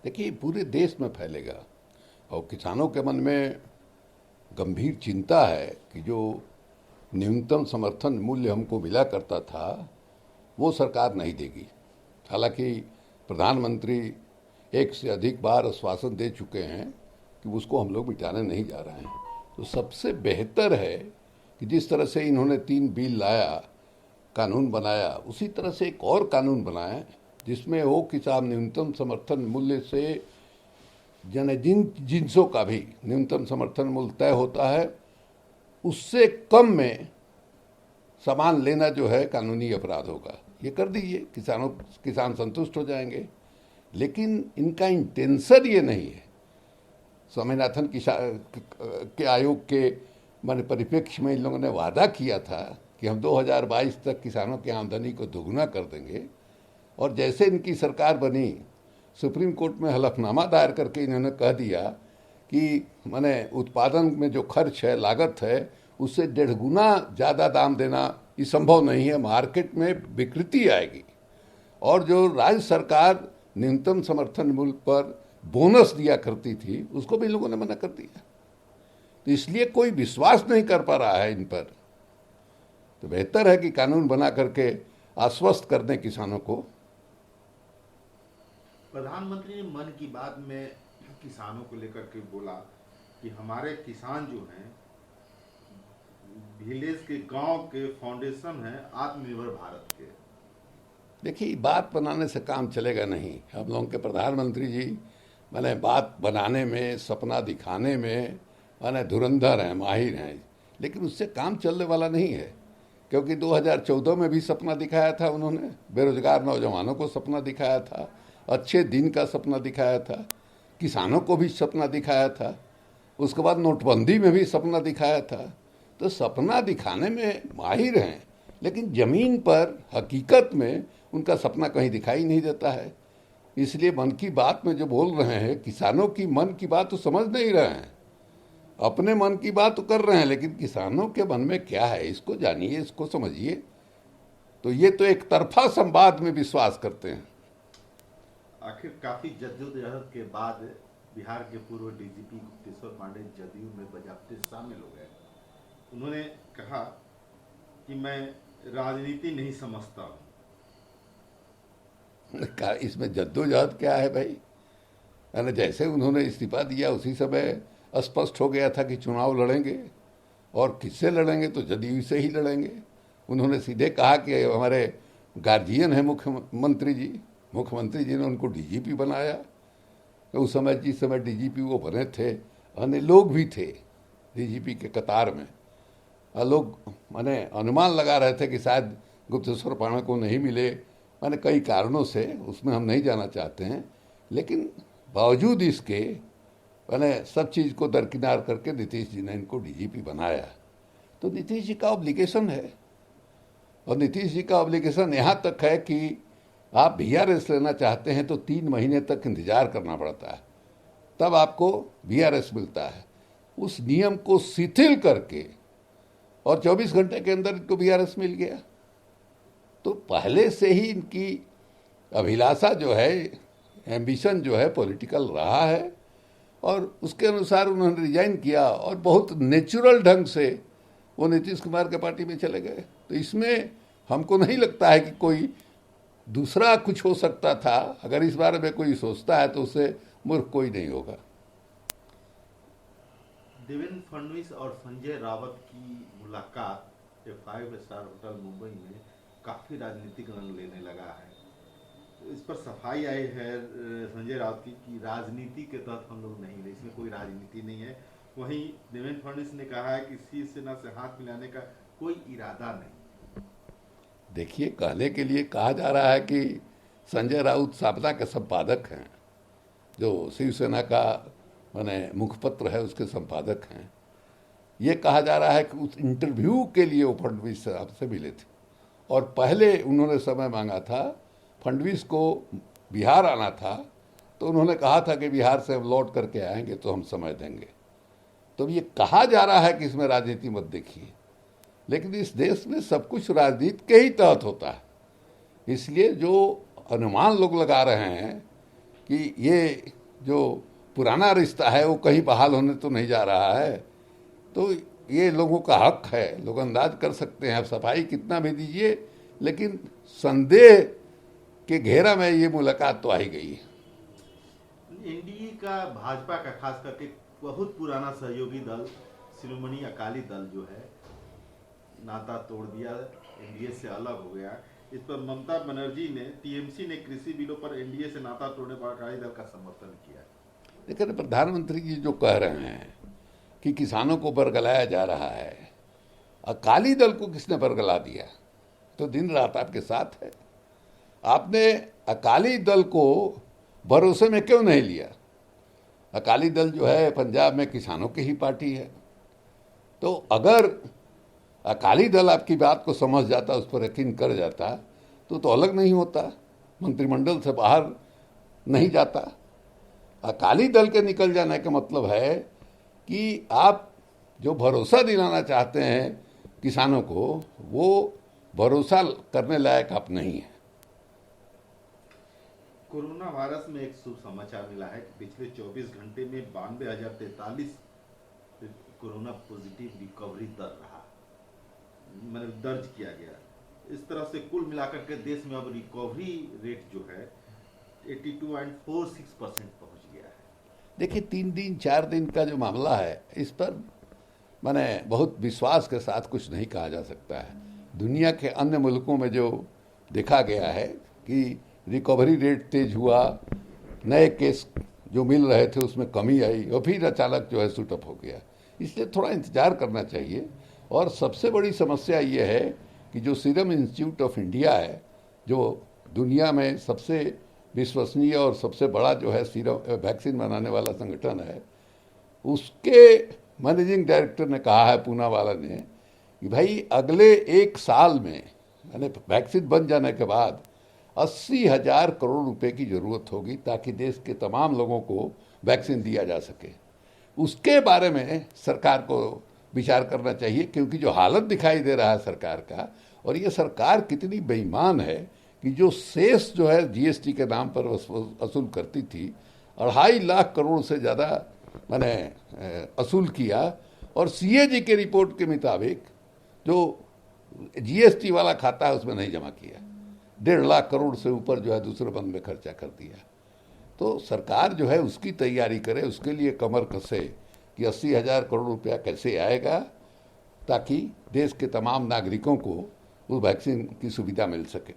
देखिए पूरे देश में फैलेगा और किसानों के मन में गंभीर चिंता है कि जो न्यूनतम समर्थन मूल्य हमको मिला करता था वो सरकार नहीं देगी। हालांकि प्रधानमंत्री एक से अधिक बार आश्वासन दे चुके हैं कि उसको हम लोग मिटाने नहीं जा रहे हैं। तो सबसे बेहतर है कि जिस तरह से इन्होंने 3 बिल लाया, कानून बनाया, उसी तरह से एक और कानून बनाए जिसमें हो कि साहब न्यूनतम समर्थन मूल्य से जिन जिनसों का भी न्यूनतम समर्थन मूल्य तय होता है उससे कम में सामान लेना जो है कानूनी अपराध होगा। ये कर दीजिए, किसान संतुष्ट हो जाएंगे। लेकिन इनका इंटेंशन ये नहीं है। स्वामीनाथन के आयोग के माने परिप्रेक्ष्य में इन लोगों ने वादा किया था कि हम 2022 तक किसानों की आमदनी को दोगुना कर देंगे, और जैसे इनकी सरकार बनी सुप्रीम कोर्ट में हलफनामा दायर करके इन्होंने कह दिया कि माने उत्पादन में जो खर्च है, लागत है, उससे 1.5 गुना ज़्यादा दाम देना ये संभव नहीं है, मार्केट में विकृति आएगी। और जो राज्य सरकार न्यूनतम समर्थन मूल्य पर बोनस दिया करती थी उसको भी इन लोगों ने मना कर दिया। तो इसलिए कोई विश्वास नहीं कर पा रहा है इन पर। तो बेहतर है कि कानून बना करके आश्वस्त कर दें किसानों को। प्रधानमंत्री ने मन की बात में किसानों को लेकर के बोला कि हमारे किसान जो हैं विलेज के, गांव के फाउंडेशन हैं आत्मनिर्भर भारत के। देखिए बात बनाने से काम चलेगा नहीं। हम लोगों के प्रधानमंत्री जी माने बात बनाने में, सपना दिखाने में माने धुरंधर हैं, माहिर हैं, लेकिन उससे काम चलने वाला नहीं है। क्योंकि 2014 में भी सपना दिखाया था उन्होंने, बेरोजगार नौजवानों को सपना दिखाया था, अच्छे दिन का सपना दिखाया था, किसानों को भी सपना दिखाया था, उसके बाद नोटबंदी में भी सपना दिखाया था। तो सपना दिखाने में माहिर हैं, लेकिन ज़मीन पर हकीकत में उनका सपना कहीं दिखाई नहीं देता है। इसलिए मन की बात में जो बोल रहे हैं, किसानों की मन की बात तो समझ नहीं रहे हैं। अपने मन की बात तो कर रहे हैं, लेकिन किसानों के मन में क्या है इसको जानिए, इसको समझिए। तो ये तो एक तरफा संवाद में विश्वास करते हैं। आखिर काफी जद्दोजहद के बाद बिहार के पूर्व डीजीपी गुप्तेश्वर पांडे जदयू में बजाबते शामिल हो गए। उन्होंने कहा कि मैं राजनीति नहीं समझता हूं। इसमें जद्दोजहद क्या है भाई? यानी जैसे उन्होंने इस्तीफा दिया उसी समय स्पष्ट हो गया था कि चुनाव लड़ेंगे, और किससे लड़ेंगे तो जदयू से ही लड़ेंगे। उन्होंने सीधे कहा कि हमारे गार्जियन है मुख्यमंत्री जी, मुख्यमंत्री जी ने उनको डीजीपी बनाया। तो उस समय जिस समय डीजीपी वो बने थे, अन्य लोग भी थे डीजीपी के कतार में, और लोग माने अनुमान लगा रहे थे कि शायद गुप्तेश्वर पांडे को नहीं मिले, माने कई कारणों से, उसमें हम नहीं जाना चाहते हैं। लेकिन बावजूद इसके माने सब चीज़ को दरकिनार करके नीतीश जी ने इनको डीजीपी बनाया। तो नीतीश जी का ऑब्लिगेशन है, और नीतीश जी का ऑब्लिगेशन यहाँ तक है कि आप वीआरएस लेना चाहते हैं तो 3 महीने तक इंतजार करना पड़ता है, तब आपको वीआरएस मिलता है। उस नियम को शिथिल करके और 24 घंटे के अंदर इनको वीआरएस मिल गया। तो पहले से ही इनकी अभिलाषा जो है, एम्बिशन जो है, पॉलिटिकल रहा है, और उसके अनुसार उन्होंने रिजाइन किया और बहुत नेचुरल ढंग से वो नीतीश कुमार के पार्टी में चले गए। तो इसमें हमको नहीं लगता है कि कोई दूसरा कुछ हो सकता था। अगर इस बारे में कोई सोचता है तो उससे मूर्ख कोई नहीं होगा। देवेंद्र फडणवीस और संजय रावत की मुलाकात एक 5 स्टार होटल मुंबई में काफी राजनीतिक रंग लेने लगा है। तो इस पर सफाई आई है संजय रावत की कि राजनीति के तहत हम लोग नहीं रहे, इसमें कोई राजनीति नहीं है। वहीं देवेंद्र फडणवीस ने कहा है कि शिवसेना से हाथ मिलाने का कोई इरादा नहीं। देखिए, कहने के लिए कहा जा रहा है कि संजय राउत सापदा के संपादक हैं, जो शिवसेना का माने मुखपत्र है उसके संपादक हैं। ये कहा जा रहा है कि उस इंटरव्यू के लिए वो फडणवीस साहब से मिले थे, और पहले उन्होंने समय मांगा था। फडणवीस को बिहार आना था, तो उन्होंने कहा था कि बिहार से हम लौट करके आएंगे तो हम समय देंगे। तो ये कहा जा रहा है कि इसमें राजनीति मत देखिए, लेकिन इस देश में सब कुछ राजनीति के ही तहत होता है। इसलिए जो अनुमान लोग लगा रहे हैं कि ये जो पुराना रिश्ता है वो कहीं बहाल होने तो नहीं जा रहा है। तो ये लोगों का हक है, लोग अंदाज कर सकते हैं। आप सफाई कितना भी दीजिए, लेकिन संदेह के घेरा में ये मुलाकात तो आ ही गई है। एनडीए का, भाजपा का खास करके बहुत पुराना सहयोगी दल शिरोमणि अकाली दल जो है नाता तोड़ दिया, एनडीए से अलग हो गया। इस पर ममता बनर्जी ने, टीएमसी ने कृषि बिलों पर एनडीए से नाता तोड़ने पर अकाली दल का समर्थन किया। लेकिन प्रधानमंत्री जी जो कह रहे हैं कि किसानों को बरगलाया जा रहा है, अकाली दल को किसने बरगला दिया? तो दिन रात आपके साथ है। आपने अकाली दल को भरोसे में क्यों नहीं लिया? अकाली दल जो है पंजाब में किसानों की ही पार्टी है। तो अगर अकाली दल आपकी बात को समझ जाता, उस पर यकीन कर जाता, तो अलग नहीं होता, मंत्रिमंडल से बाहर नहीं जाता। अकाली दल के निकल जाने का मतलब है कि आप जो भरोसा दिलाना चाहते हैं किसानों को, वो भरोसा करने लायक आप नहीं है। कोरोना वायरस में एक शुभ समाचार मिला है कि पिछले 24 घंटे में 92,043 कोरोना पॉजिटिव रिकवरी दर रहा, मतलब दर्ज किया गया। इस तरह से कुल मिलाकर के देश में अब रिकवरी रेट जो है 82.46% पहुंच गया है। देखिए, 3 दिन 4 दिन का जो मामला है, इस पर मैंने बहुत विश्वास के साथ कुछ नहीं कहा जा सकता है। दुनिया के अन्य मुल्कों में जो देखा गया है कि रिकवरी रेट तेज हुआ, नए केस जो मिल रहे थे उसमें कमी आई और फिर अचानक जो है शूटअप हो गया। इसलिए थोड़ा इंतजार करना चाहिए। और सबसे बड़ी समस्या ये है कि जो सीरम इंस्टीट्यूट ऑफ इंडिया है, जो दुनिया में सबसे विश्वसनीय और सबसे बड़ा जो है सीरम वैक्सीन बनाने वाला संगठन है, उसके मैनेजिंग डायरेक्टर ने कहा है, पूना वाला ने, कि भाई अगले 1 साल में, यानी वैक्सीन बन जाने के बाद 80,000 करोड़ रुपए की जरूरत होगी ताकि देश के तमाम लोगों को वैक्सीन दिया जा सके। उसके बारे में सरकार को विचार करना चाहिए, क्योंकि जो हालत दिखाई दे रहा है सरकार का, और ये सरकार कितनी बेईमान है कि जो शेष जो है जीएसटी के नाम पर वसूल करती थी, 2.5 लाख करोड़ से ज़्यादा मैंने वसूल किया, और सीएजी के रिपोर्ट के मुताबिक जो जीएसटी वाला खाता है उसमें नहीं जमा किया। 1.5 लाख करोड़ से ऊपर जो है दूसरे बंद में खर्चा कर दिया। तो सरकार जो है उसकी तैयारी करे, उसके लिए कमर कसे कि 80,000 करोड़ रुपया कैसे आएगा ताकि देश के तमाम नागरिकों को उस वैक्सीन की सुविधा मिल सके।